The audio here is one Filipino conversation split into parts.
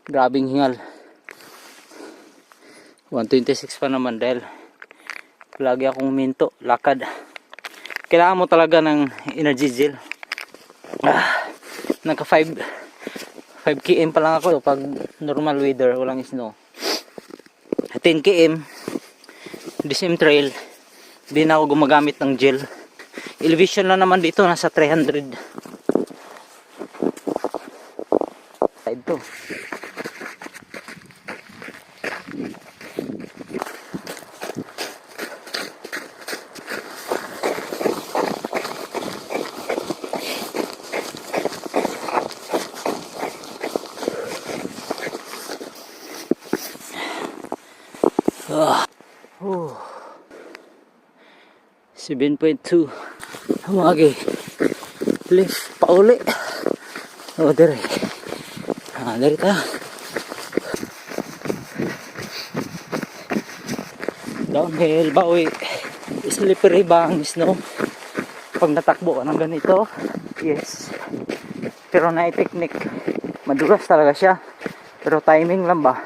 Grabing hingal. 126 pa naman dahil lagi akong minto, lakad. Kailangan mo talaga ng energy gel. Naka 5 km pa lang ako pag normal weather, walang snow. 10 km the same trail, di na ako gumagamit ng gel. Elevation lang naman dito, nasa 300. Ito. Oh. 7.2 hamagi please pauli. Dire dari ta downhill, bawi, slippery ba ang snow pag natakbo ka ng ganito. Yes, pero na-technique, madulas talaga siya, pero timing lang ba,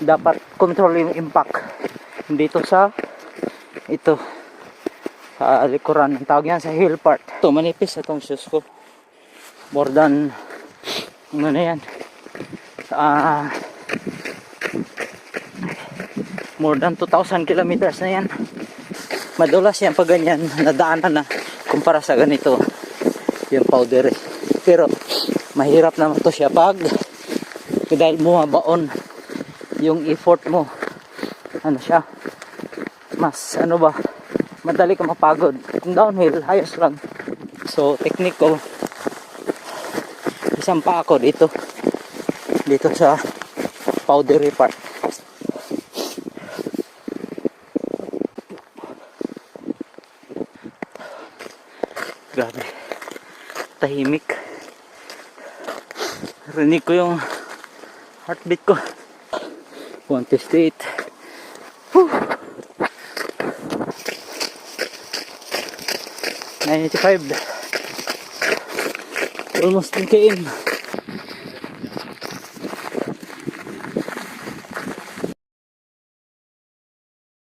dapat control yung impact dito sa ito sa likuran, ang tawag yan sa heel part. Ito manipis itong shoes ko, more than ano na yan, more than 2,000 kilometers na yan. Madulas yan pag ganyan, nadaanan na kumpara sa ganito yung powder. Pero mahirap naman to siya pag dahil bumabaon yung effort mo, ano siya, mas ano ba, madali ka mapagod. Kung downhill, ayos lang. So technique ko, isang pa ako dito sa powdery part. Grabe, tahimik. Rinig ko yung heartbeat ko. 158. Whew. 95. Almost 10 km.